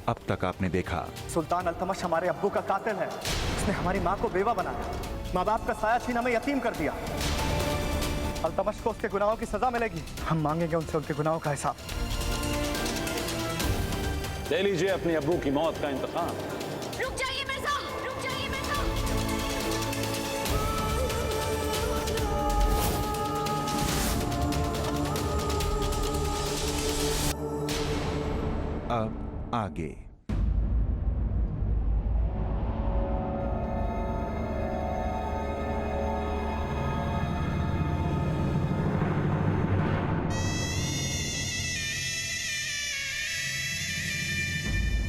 अब तक आपने देखा। सुल्तान अल्तमश हमारे अब्बू का कातिल है। उसने हमारी माँ को बेवा बनाया, माँ बाप का साया छीन हमें यतीम कर दिया। अल्तमश को उसके गुनाहों की सजा मिलेगी। हम मांगेंगे उनसे उनके गुनाहों का हिसाब। ले लीजिए अपनी अब्बू की मौत का इंतकाम। रुक जाइए मिर्जा, रुक जाइए मिर्जा। अब आगे।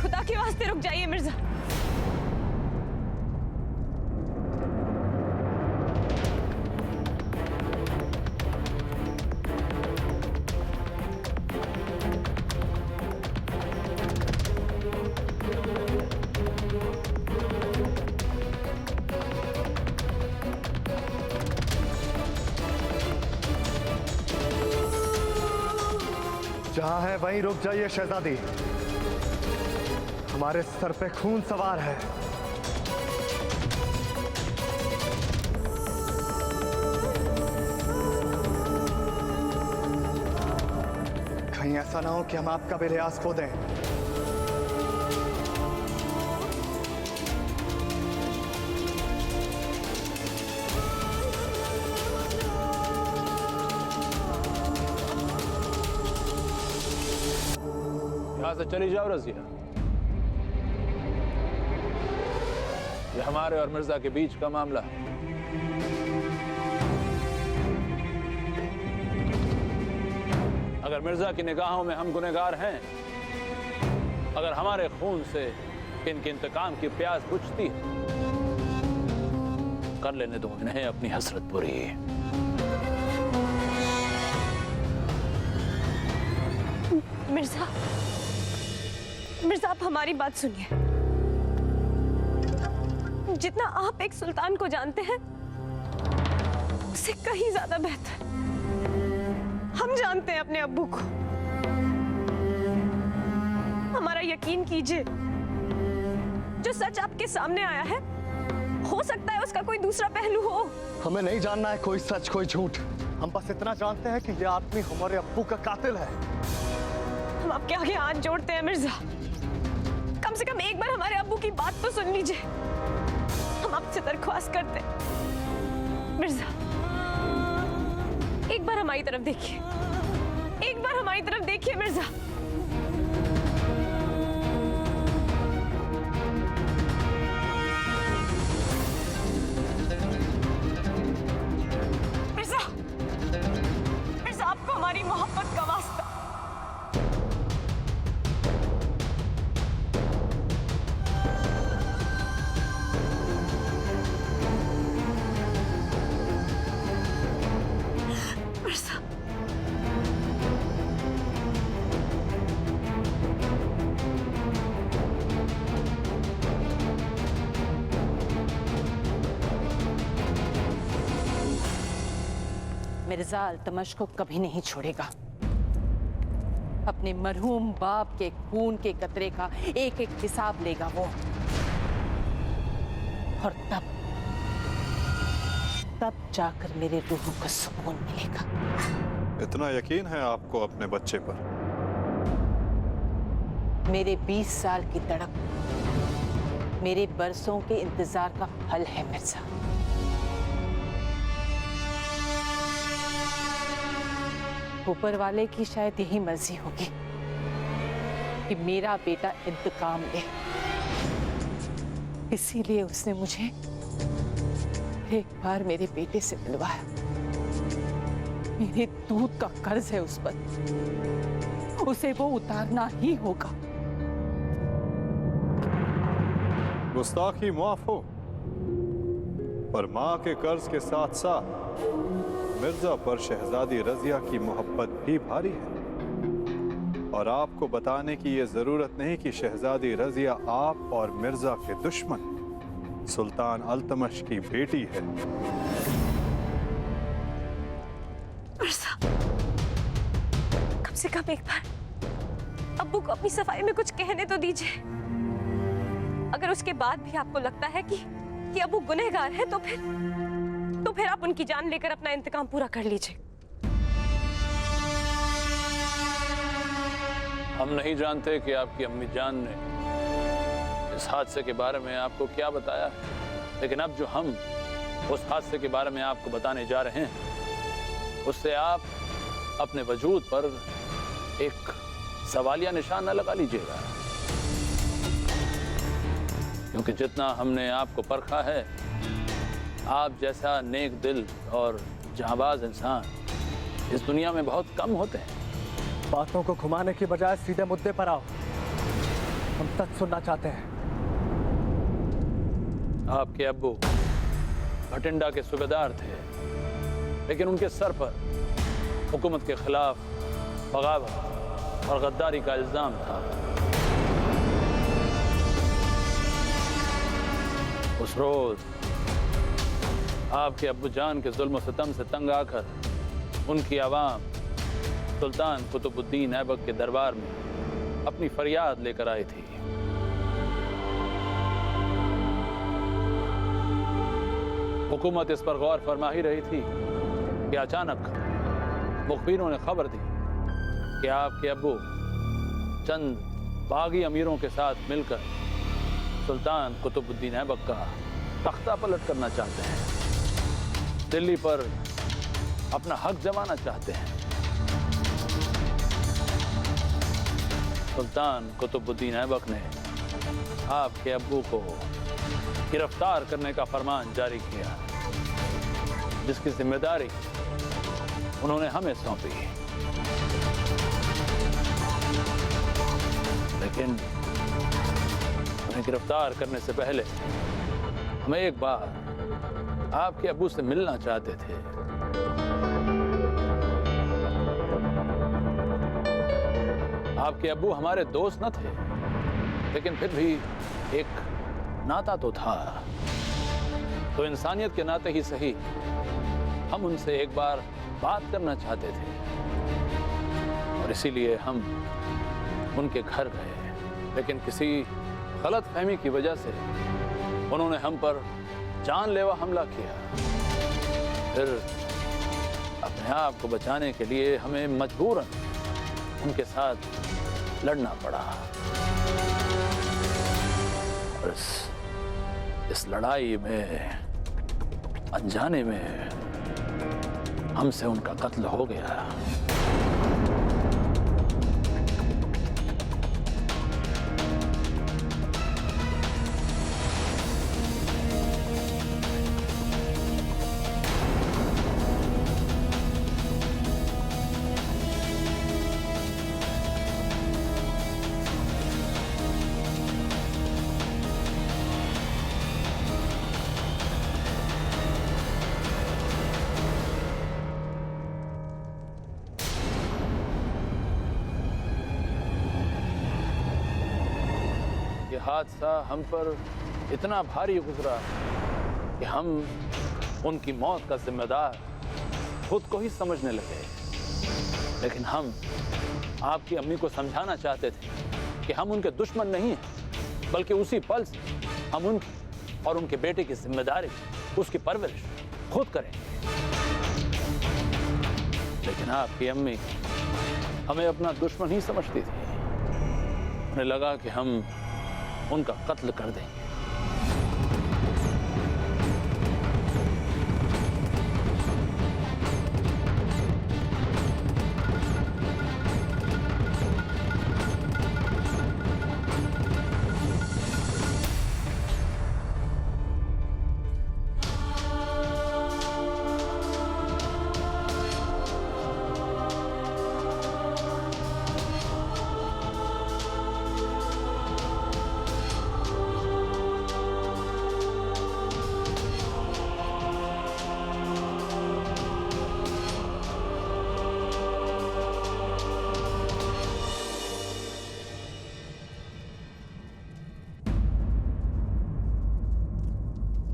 खुदा के वास्ते रुक जाइए मिर्जा। जहां है वहीं रुक जाइए शहजादी। हमारे सर पे खून सवार है। कहीं ऐसा ना हो कि हम आपका भी लिहाज खो दें। यहां से चली जाओ रजिया। ये हमारे और मिर्जा के बीच का मामला है। अगर मिर्जा की निगाहों में हम गुनहगार हैं, अगर हमारे खून से इनके इंतकाम की प्यास बुझती है, कर लेने दो इन्हें अपनी हसरत पूरी। मिर्जा, मिर्जा आप हमारी बात सुनिए। जितना आप एक सुल्तान को जानते हैं, उससे कहीं ज्यादा बेहतर हम जानते हैं अपने अब्बू को। हमारा यकीन कीजिए, जो सच आपके सामने आया है, हो सकता है उसका कोई दूसरा पहलू हो। हमें नहीं जानना है कोई सच कोई झूठ। हम बस इतना जानते हैं कि यह आदमी हमारे अब्बू का कातिल है। हम आपके आगे हाथ जोड़ते हैं मिर्जा, कम से कम एक बार हमारे अब्बू की बात तो सुन लीजिए। हम आपसे दरख्वास्त करते हैं मिर्जा, एक बार हमारी तरफ देखिए, एक बार हमारी तरफ देखिए मिर्जा। मिर्जा, मिर्जा आपको हमारी मोहब्बत का वास्ता। मिर्जा अल्तमश को कभी नहीं छोड़ेगा। अपने मरहूम बाप के खून के कतरे का एक एक हिसाब लेगा वो। और तब जाकर मेरे रूह को सुकून मिलेगा। इतना यकीन है आपको अपने बच्चे पर? मेरे 20 साल की तड़प, मेरे बरसों के इंतजार का फल है मिर्जा। ऊपर वाले की शायद यही मर्जी होगी कि मेरा बेटा इंतकाम ले, इसीलिए उसने मुझे एक बार मेरे बेटे से मिलवाया। मेरे दूध का कर्ज है उस पर, उसे वो उतारना ही होगा। गुस्ताखी माफ हो, पर माँ के कर्ज के साथ साथ मिर्जा पर शहजादी रजिया की मोहब्बत भी भारी है। और आपको बताने की ये जरूरत नहीं कि शहजादी रजिया आप और मिर्जा के दुश्मन सुल्तान अल्तमश की बेटी है। मिर्जा, कम से कम एक बार अब्बू को अपनी सफाई में कुछ कहने तो दीजिए। अगर उसके बाद भी आपको लगता है कि अब्बू गुनहगार है तो फिर आप उनकी जान लेकर अपना इंतकाम पूरा कर लीजिए। हम नहीं जानते कि आपकी अम्मी जान ने इस हादसे के बारे में आपको क्या बताया है, लेकिन अब जो हम उस हादसे के बारे में आपको बताने जा रहे हैं उससे आप अपने वजूद पर एक सवालिया निशान न लगा लीजिएगा, क्योंकि जितना हमने आपको परखा है, आप जैसा नेक दिल और जहांबाज इंसान इस दुनिया में बहुत कम होते हैं। बातों को घुमाने की बजाय सीधे मुद्दे पर आओ, हम सच सुनना चाहते हैं। आपके अब्बू भटिंडा के सूबेदार थे, लेकिन उनके सर पर हुकूमत के खिलाफ बगावत और गद्दारी का इल्जाम था। उस रोज आपके अब्बू जान के जुल्म सितम से तंग आकर उनकी आवाम सुल्तान कुतुबुद्दीन ऐबक के दरबार में अपनी फरियाद लेकर आई थी। हुकूमत इस पर गौर फरमा ही रही थी कि अचानक मुखबिरों ने खबर दी कि आपके अब्बू चंद बागी अमीरों के साथ मिलकर सुल्तान कुतुबुद्दीन ऐबक का तख्ता पलट करना चाहते हैं, दिल्ली पर अपना हक जमाना चाहते हैं। सुल्तान कुतुबुद्दीन ऐबक ने आपके अब्बू को गिरफ्तार करने का फरमान जारी किया, जिसकी जिम्मेदारी उन्होंने हमें सौंपी। लेकिन उन्हें गिरफ्तार करने से पहले हम एक बार आपके अब्बू से मिलना चाहते थे। आपके अब्बू हमारे दोस्त न थे, लेकिन फिर भी एक नाता तो था, तो इंसानियत के नाते ही सही हम उनसे एक बार बात करना चाहते थे, और इसीलिए हम उनके घर गए। लेकिन किसी गलत फहमी की वजह से उन्होंने हम पर जानलेवा हमला किया। फिर अपने आप को बचाने के लिए हमें मजबूरन उनके साथ लड़ना पड़ा, और इस लड़ाई में अनजाने में हमसे उनका कत्ल हो गया। हादसा हम पर इतना भारी गुजरा कि हम उनकी मौत का जिम्मेदार खुद को ही समझने लगे। लेकिन हम आपकी अम्मी को समझाना चाहते थे कि हम उनके दुश्मन नहीं हैं, बल्कि उसी पल से हम उनकी और उनके बेटे की जिम्मेदारी, उसकी परवरिश खुद करें। लेकिन आपकी अम्मी हमें अपना दुश्मन ही समझती थी। उन्हें लगा कि हम उनका कत्ल कर देंगे।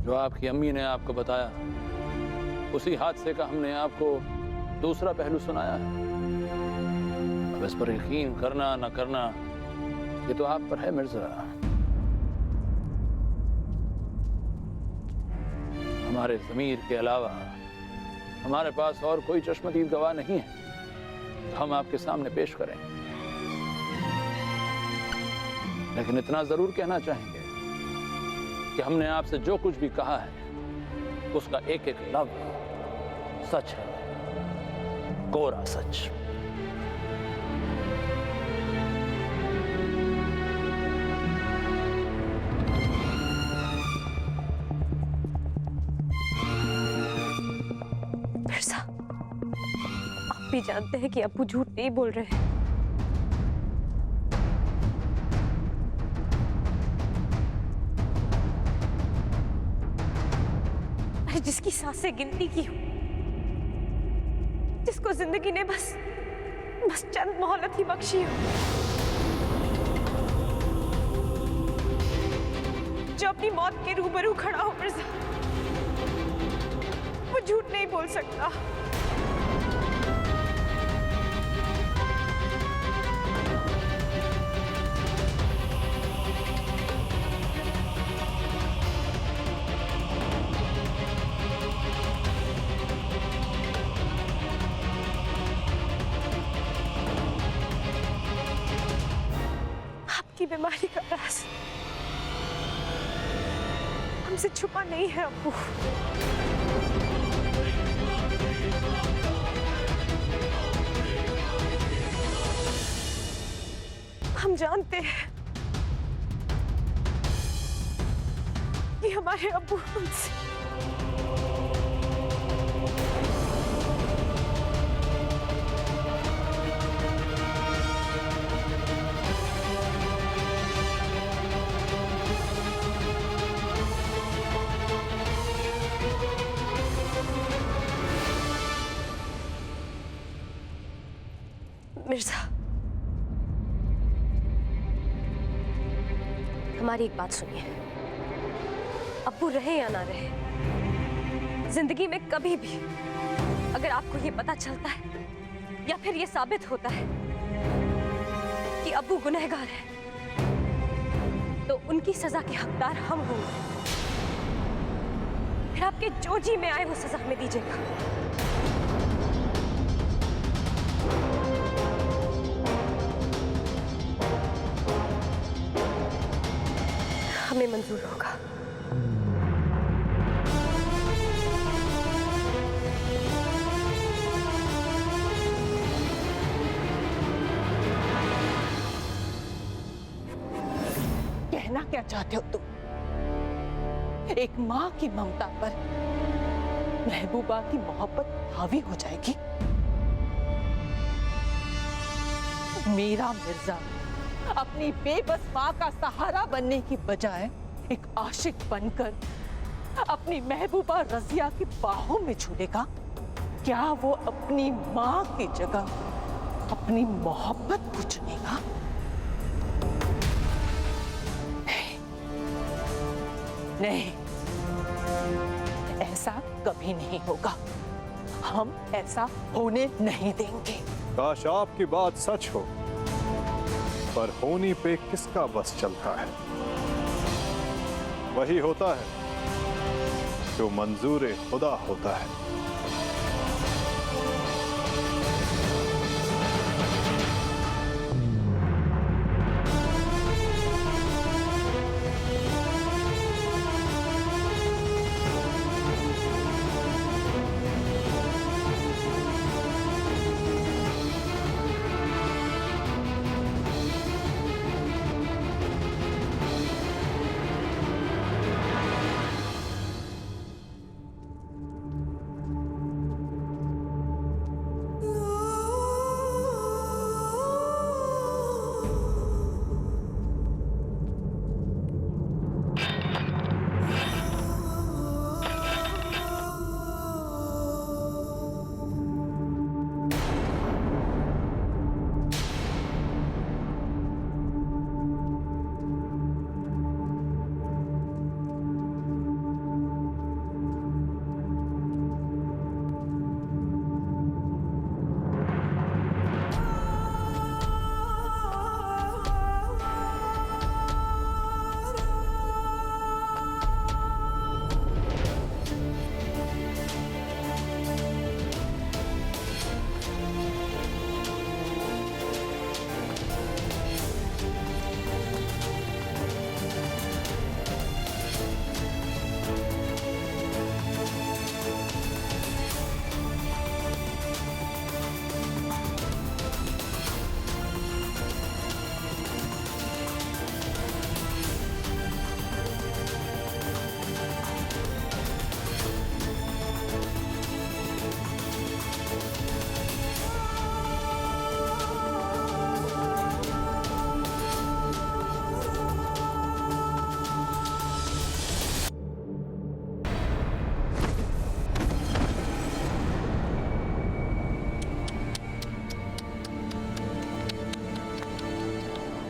जो आपकी अम्मी ने आपको बताया, उसी हादसे का हमने आपको दूसरा पहलू सुनाया है। अब इस पर यकीन करना न करना ये तो आप पर है मिर्जा। हमारे ज़मीर के अलावा हमारे पास और कोई चश्मदीद गवाह नहीं है तो हम आपके सामने पेश करें। लेकिन इतना जरूर कहना चाहेंगे कि हमने आपसे जो कुछ भी कहा है उसका एक एक लफ्ज सच है, कोरा सच। मिर्जा, आप भी जानते हैं कि अब्बू झूठ नहीं बोल रहे हैं। मैं जिसकी सांसें गिनती की हूं, जिसको जिंदगी ने बस चंद मोहलत ही बख्शी हो, जो अपनी मौत के रूबरू खड़ा हो मिर्जा, वो झूठ नहीं बोल सकता। आपकी बीमारी का राज हमसे छुपा नहीं है अब्बू। हम जानते हैं कि हमारे अब्बू हमसे मिर्जा, हमारी एक बात सुनिए। अब्बू रहे या ना रहे, जिंदगी में कभी भी अगर आपको ये पता चलता है या फिर ये साबित होता है कि अब्बू गुनहगार है, तो उनकी सजा के हकदार हम होंगे। फिर आपके जो जी में आए वो सजा हमें दीजिएगा। हमें मंजूर होगा। कहना क्या चाहते हो तुम? एक माँ की ममता पर महबूबा की मोहब्बत हावी हो जाएगी? मेरा मिर्जा अपनी बेबस माँ का सहारा बनने की बजाय एक आशिक बनकर अपनी महबूबा रजिया की बाहों में झूलेगा। क्या वो अपनी माँ की जगह अपनी मोहब्बत को चुनेगा? नहीं, ऐसा कभी नहीं होगा। हम ऐसा होने नहीं देंगे। काश आपकी बात सच हो, पर होनी पे किसका बस चलता है? वही होता है जो मंजूर खुदा होता है।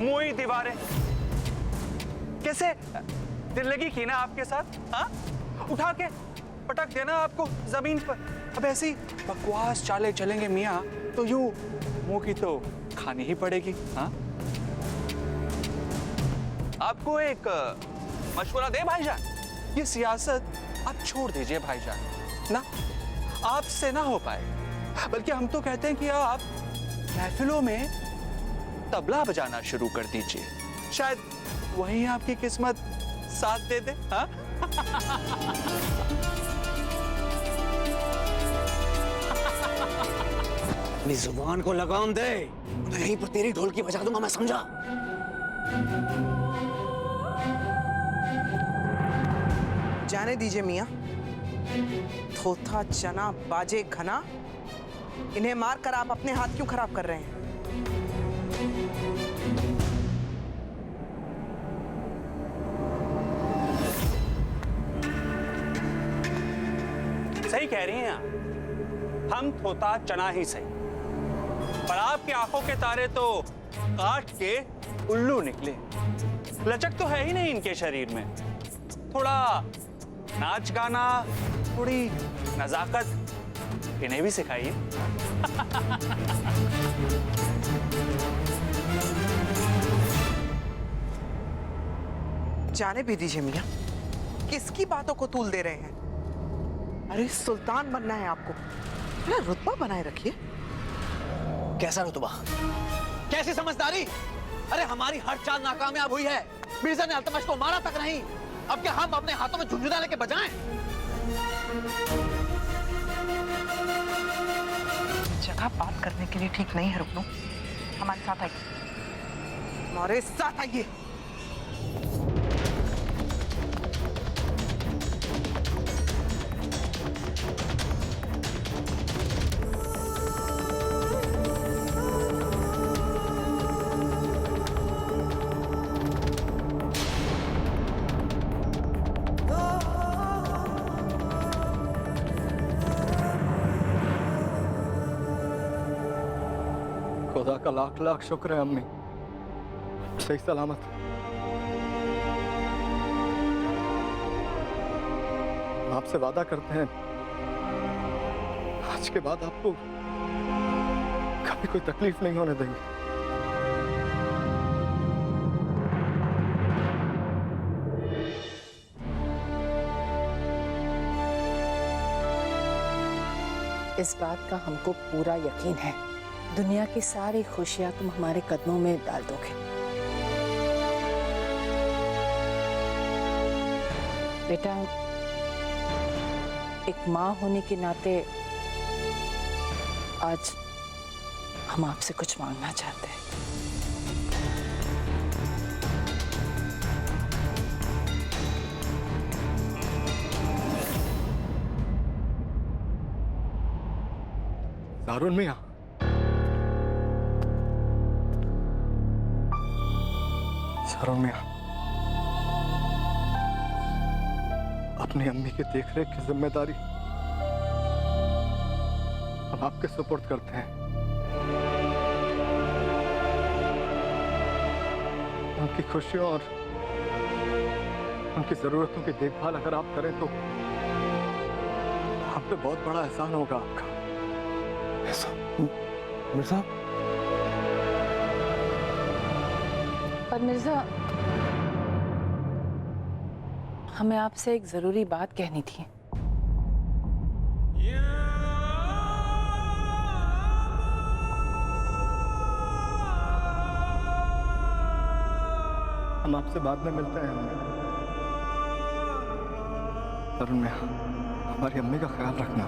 मोई दीवारें। कैसे दिल लगी की ना आपके साथ? हाँ, उठा के पटक देना आपको जमीन पर। अब ऐसी बकवास चाले चलेंगे मियाँ तो यूं मुंह की तो खानी ही पड़ेगी। हाँ, आपको एक मशवरा दे भाईजान, ये सियासत आप छोड़ दीजिए भाईजान ना, आपसे ना हो पाए। बल्कि हम तो कहते हैं कि आप महफिलों में तबला बजाना शुरू कर दीजिए, शायद वही आपकी किस्मत साथ दे दे। हाँ? अपनी जुबान को लगाम दे, तो यहीं पर तेरी ढोलकी बजा दूंगा मैं, समझा? जाने दीजिए मियाँ, थोथा चना बाजे घना, इन्हें मार कर आप अपने हाथ क्यों खराब कर रहे हैं? सही कह रही हैं आप, हम थोता चना ही सही, पर आपकी आंखों के तारे तो काट के उल्लू निकले। लचक तो है ही नहीं इनके शरीर में, थोड़ा नाच गाना, थोड़ी नजाकत इन्हें भी सिखाइए। जाने भी दीजिए मियाँ, किसकी बातों को तूल दे रहे हैं? अरे सुल्तान बनना है आपको, थोड़ा रुतबा बनाए रखिए। कैसा रुतबा? कैसी समझदारी? अरे हमारी हर चाल नाकामयाब हुई है, मिर्जा ने अल्तमश को मारा तक नहीं, अब क्या हम अपने हाथों में झुंझुना लेके बजाएं? जगह बात करने के लिए ठीक नहीं है, रुकनो, हमारे साथ आइए। हमारे साथ आइए। खुदा का लाख लाख शुक्र है अम्मी, सही सलामत। आपसे वादा करते हैं, आज के बाद आपको कभी कोई तकलीफ नहीं होने देंगे। इस बात का हमको पूरा यकीन है, दुनिया की सारी खुशियां तुम हमारे कदमों में डाल दोगे। बेटा, एक माँ होने के नाते आज हम आपसे कुछ मांगना चाहते हैं। दारुन मियां, दारुन मियां, अपनी अम्मी की देखरेख की जिम्मेदारी हम आपके सुपुर्द करते हैं। उनकी खुशियों और उनकी जरूरतों की देखभाल अगर आप करें तो हम पे बहुत बड़ा एहसान होगा आपका। मिर्जा, पर मिर्जा, हमें आपसे एक जरूरी बात कहनी थी। हम आपसे बाद में मिलते हैं। अरुण में हमारी अम्मी का ख्याल रखना।